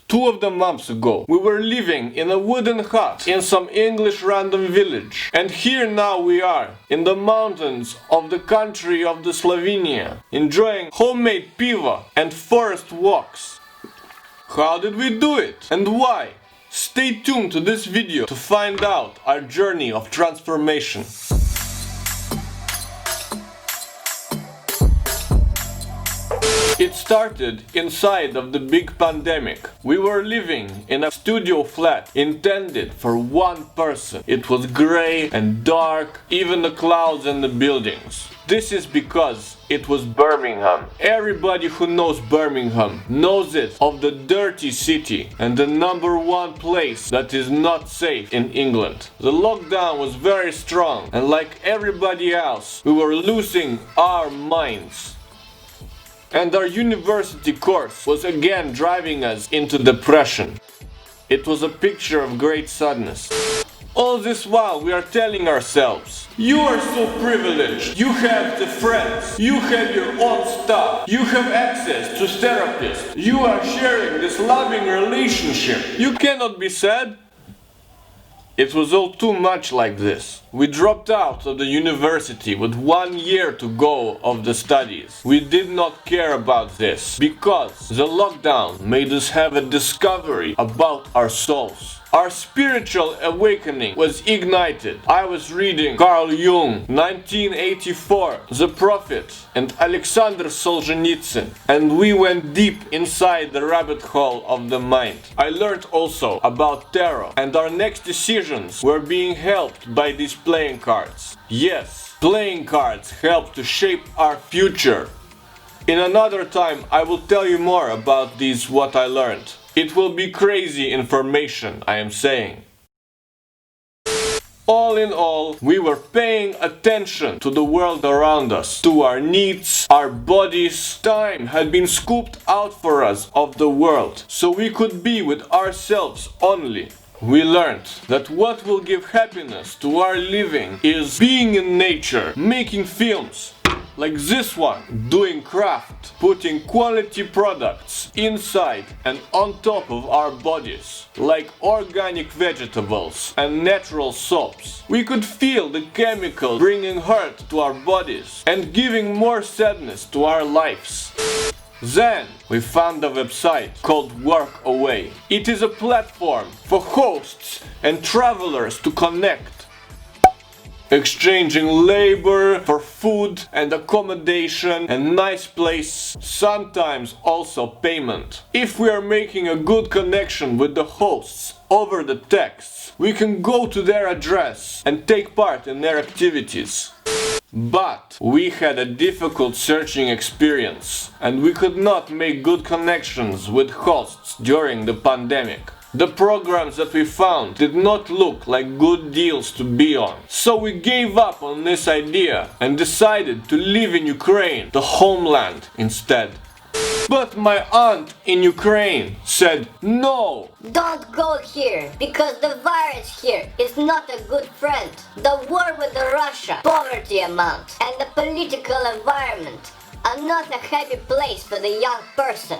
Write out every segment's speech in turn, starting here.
2 of the months ago, we were living in a wooden hut in some English random village. And here now we are, in the mountains of the country of the Slovenia, enjoying homemade piva and forest walks. How did we do it? And why? Stay tuned to this video to find out our journey of transformation. It started inside of the big pandemic. We were living in a studio flat intended for one person. It was grey and dark, even the clouds and the buildings. This is because it was Birmingham. Everybody who knows Birmingham knows it of the dirty city and the #1 place that is not safe in England. The lockdown was very strong, and like everybody else, we were losing our minds. And our university course was again driving us into depression. It was a picture of great sadness. All this while we are telling ourselves, you are so privileged, you have the friends, you have your own stuff, you have access to therapists, you are sharing this loving relationship. You cannot be sad. It was all too much like this. We dropped out of the university with 1 year to go of the studies. We did not care about this because the lockdown made us have a discovery about our souls. Our spiritual awakening was ignited. I was reading Carl Jung, 1984, The Prophet, and Alexander Solzhenitsyn, and we went deep inside the rabbit hole of the mind. I learned also about tarot, and our next decisions were being helped by these playing cards. Yes, playing cards help to shape our future. In another time I will tell you more about these what I learned. It will be crazy information, I am saying. All in all, we were paying attention to the world around us, to our needs, our bodies. Time had been scooped out for us of the world, so we could be with ourselves only. We learned that what will give happiness to our living is being in nature, making films, like this one, doing craft, putting quality products inside and on top of our bodies, like organic vegetables and natural soaps. We could feel the chemical bringing hurt to our bodies and giving more sadness to our lives. Then we found a website called Workaway. It is a platform for hosts and travelers to connect, exchanging labor for food and accommodation and nice place, sometimes also payment. If we are making a good connection with the hosts over the texts, we can go to their address and take part in their activities. But we had a difficult searching experience, and we could not make good connections with hosts during the pandemic. The programs that we found did not look like good deals to be on. So we gave up on this idea and decided to live in Ukraine, the homeland, instead. But my aunt in Ukraine said, no! Don't go here, because the virus here is not a good friend. The war with Russia, poverty amount, and the political environment are not a happy place for the young person.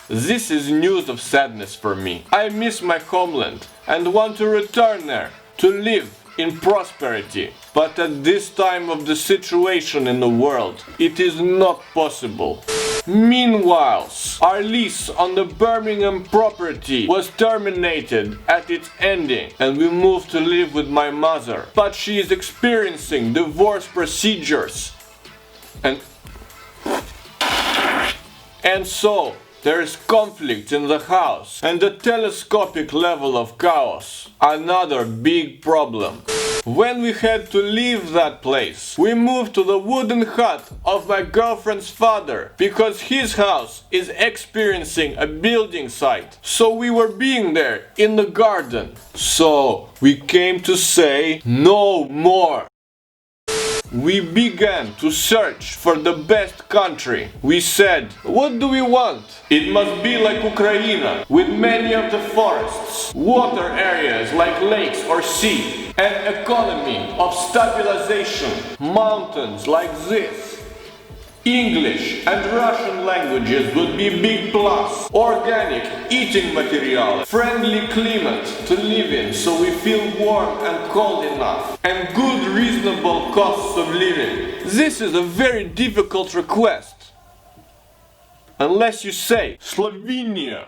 This is news of sadness for me. I miss my homeland and want to return there, to live in prosperity. But at this time of the situation in the world, it is not possible. Meanwhile, our lease on the Birmingham property was terminated at its ending, and we moved to live with my mother. But she is experiencing divorce procedures. And so, there is conflict in the house and a telescopic level of chaos. Another big problem. When we had to leave that place, we moved to the wooden hut of my girlfriend's father because his house is experiencing a building site. So we were being there in the garden. So we came to say no more. We began to search for the best country. We said, what do we want? It must be like Ukraine, with many of the forests, water areas like lakes or sea, an economy of stabilization, mountains like this. English and Russian languages would be big plus. Organic eating material, friendly climate to live in so we feel warm and cold enough, and good reasonable costs of living. This is a very difficult request. Unless you say Slovenia.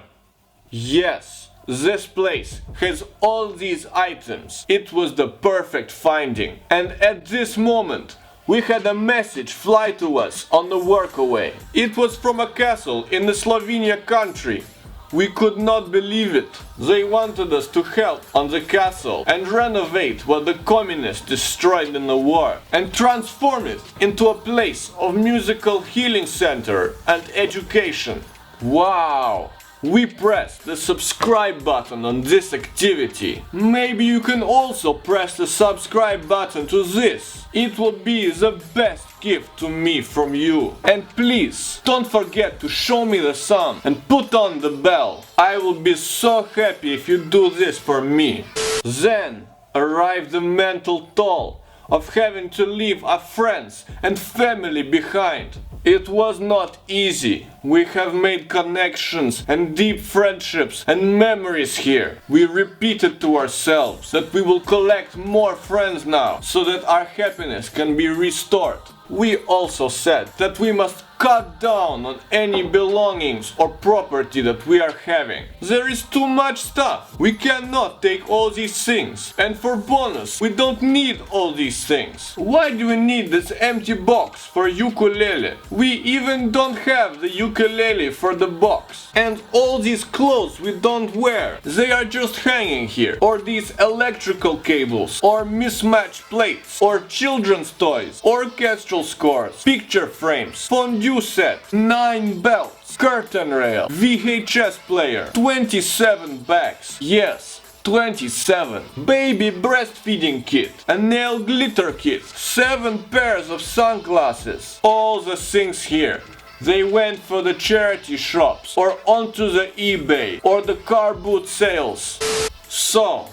Yes, this place has all these items. It was the perfect finding. And at this moment, we had a message fly to us on the workaway. It was from a castle in the Slovenia country. We could not believe it. They wanted us to help on the castle and renovate what the communists destroyed in the war and transform it into a place of musical healing center and education. Wow! We pressed the subscribe button on this activity. Maybe you can also press the subscribe button to this. It will be the best gift to me from you. And please, don't forget to show me the sun and put on the bell. I will be so happy if you do this for me. Then arrived the mental toll of having to leave our friends and family behind. It was not easy. We have made connections and deep friendships and memories here. We repeated to ourselves that we will collect more friends now so that our happiness can be restored. We also said that we must cut down on any belongings or property that we are having. There is too much stuff. We cannot take all these things. And for bonus, we don't need all these things. Why do we need this empty box for ukulele? We even don't have the ukulele for the box. And all these clothes we don't wear. They are just hanging here. Or these electrical cables. Or mismatched plates. Or children's toys. Orchestral scores. Picture frames. Fondue set, 9 belts, curtain rail, VHS player, 27 bags, yes, 27, baby breastfeeding kit, a nail glitter kit, 7 pairs of sunglasses, all the things here. They went for the charity shops, or onto the eBay, or the car boot sales. So,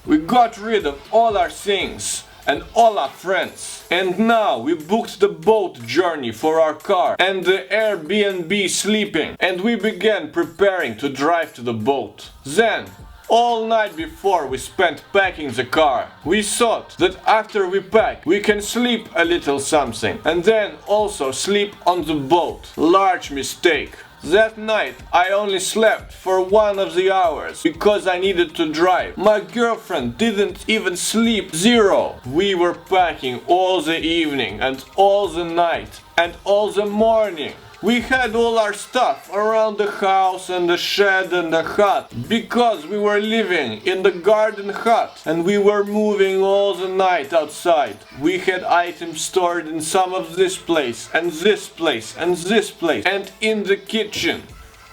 we got rid of all our things and all our friends. And now we booked the boat journey for our car and the Airbnb sleeping, and we began preparing to drive to the boat. Then, all night before we spent packing the car, we thought that after we pack we can sleep a little something and then also sleep on the boat. Large mistake. That night I only slept for 1 of the hours because I needed to drive. My girlfriend didn't even sleep, 0. We were packing all the evening and all the night and all the morning. We had all our stuff around the house and the shed and the hut because we were living in the garden hut and we were moving all the night outside. We had items stored in some of this place and this place and this place and in the kitchen.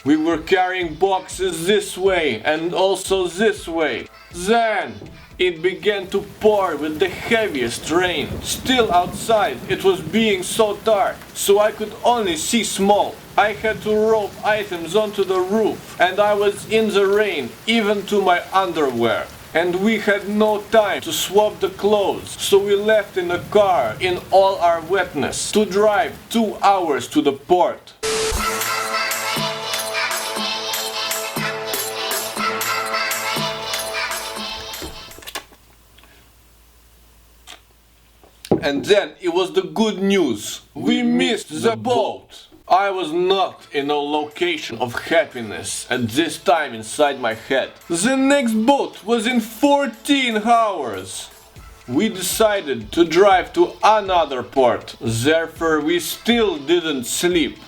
We were carrying boxes this way and also this way. Then it began to pour with the heaviest rain. Still outside it was being so dark, so I could only see small. I had to rope items onto the roof and I was in the rain even to my underwear. And we had no time to swap the clothes, so we left in the car in all our wetness to drive 2 hours to the port. And then it was the good news. We missed the boat. I was not in a location of happiness at this time inside my head. The next boat was in 14 hours. We decided to drive to another port. Therefore, we still didn't sleep.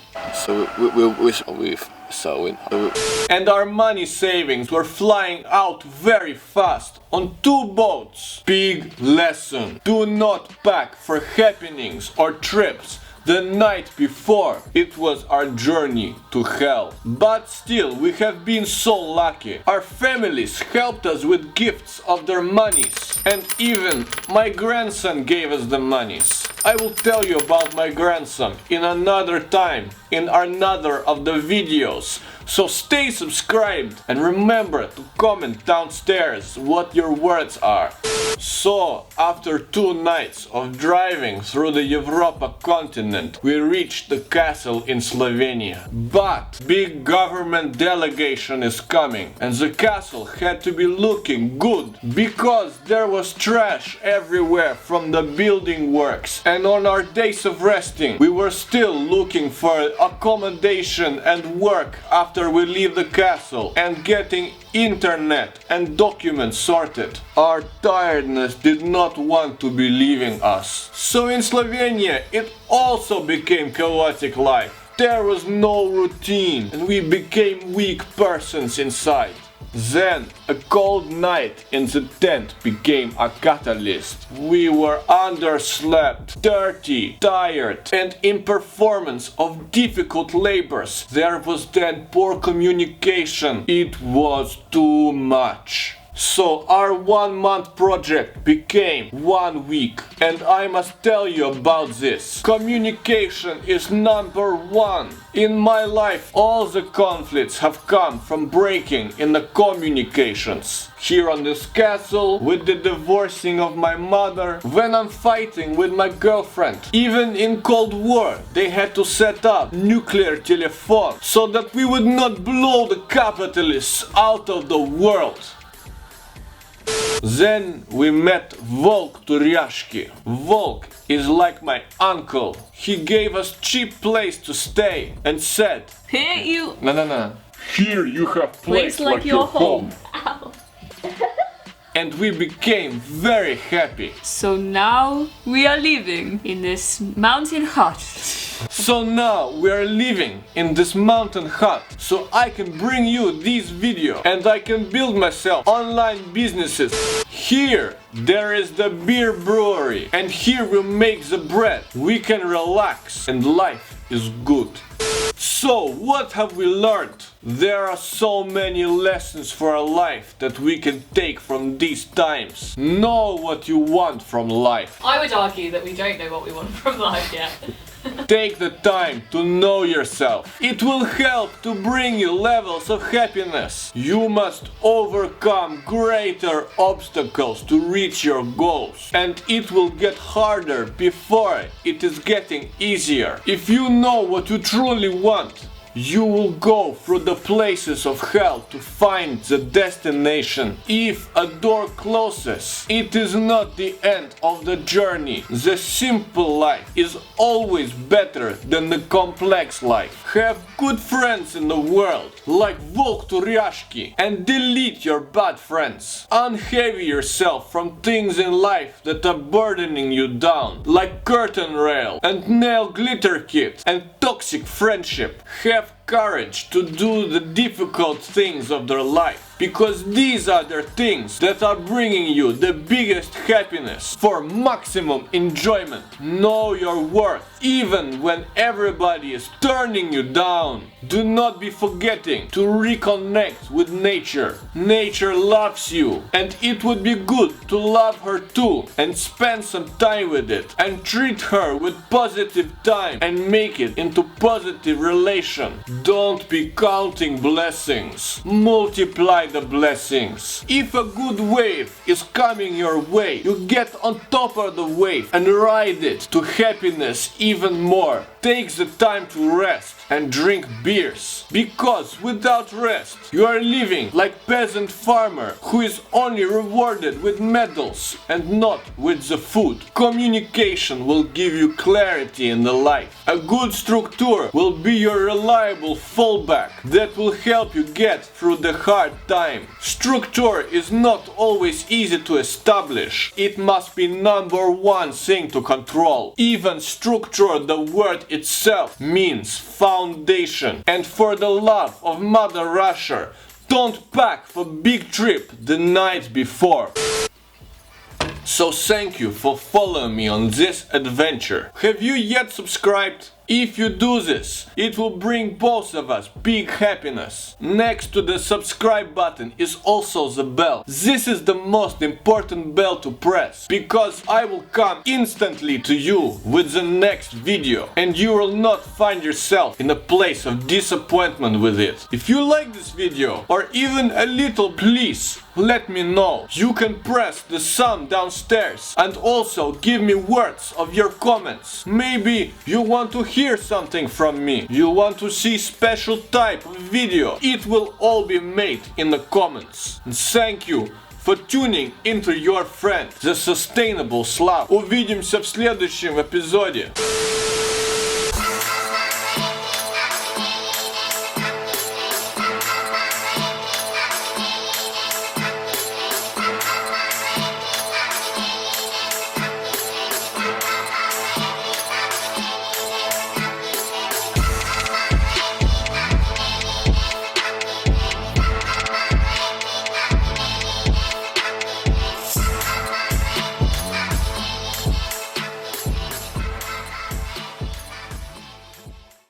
And our money savings were flying out very fast on 2 boats. Big lesson. Do not pack for happenings or trips the night before. It was our journey to hell. But still, we have been so lucky. Our families helped us with gifts of their monies. And even my grandson gave us the monies. I will tell you about my grandson in another time, in another of the videos. So stay subscribed and remember to comment downstairs what your words are. So, after 2 nights of driving through the Europa continent, we reached the castle in Slovenia. But big government delegation is coming, and the castle had to be looking good because there was trash everywhere from the building works. And on our days of resting, we were still looking for accommodation and work after we leave the castle and getting internet and documents sorted. Our tiredness did not want to be leaving us. So in Slovenia it also became chaotic life. There was no routine and we became weak persons inside. Then a cold night in the tent became a catalyst. We were underslept, dirty, tired, and in performance of difficult labors. There was then poor communication. It was too much. So our 1-month project became 1 week, and I must tell you about this. Communication is number 1. In my life, all the conflicts have come from breaking in the communications. Here on this castle, with the divorcing of my mother, when I'm fighting with my girlfriend. Even in Cold War, they had to set up nuclear telephone so that we would not blow the capitalists out of the world. Then we met Volk Turjaški. Volk is like my uncle. He gave us cheap place to stay and said, Here you... No. Here you have place like your home. Ow. And we became very happy. So now we are living in this mountain hut. So now we are living in this mountain hut, so I can bring you this video and I can build myself online businesses. Here there is the beer brewery and here we make the bread. We can relax and life is good. So what have we learned? There are so many lessons for our life that we can take from these times. Know what you want from life. I would argue that we don't know what we want from life yet. Take the time to know yourself. It will help to bring you levels of happiness. You must overcome greater obstacles to reach your goals. And it will get harder before it is getting easier. If you know what you truly want, you will go through the places of hell to find the destination. If a door closes, it is not the end of the journey. The simple life is always better than the complex life. Have good friends in the world, like Volk Turjaški, and delete your bad friends. Unheavy yourself from things in life that are burdening you down, like curtain rail and nail glitter kit and toxic friendship. Have courage to do the difficult things of their life, because these are the things that are bringing you the biggest happiness for maximum enjoyment. Know your worth, even when everybody is turning you down. Do not be forgetting to reconnect with nature. Nature loves you, and it would be good to love her too, and spend some time with it, and treat her with positive time, and make it into positive relation. Don't be counting blessings. Multiply the blessings. If a good wave is coming your way, you get on top of the wave and ride it to happiness even more. Take the time to rest and drink beers, because without rest you are living like peasant farmer who is only rewarded with medals and not with the food. Communication will give you clarity in the life. A good structure will be your reliable fallback that will help you get through the hard time. Structure is not always easy to establish. It must be number 1 thing to control. Even structure, the word itself means foundation. And for the love of Mother Russia, don't pack for big trip the night before. So thank you for following me on this adventure. Have you yet subscribed? If you do this, it will bring both of us big happiness. Next to the subscribe button is also the bell. This is the most important bell to press, because I will come instantly to you with the next video, and you will not find yourself in a place of disappointment with it. If you like this video, or even a little, please let me know. You can press the thumb downstairs and also give me words of your comments. Maybe you want to hear something from me. You want to see special type of video. It will all be made in the comments. And thank you for tuning into your friend, the Sustainable Slav. Увидимся в следующем эпизоде.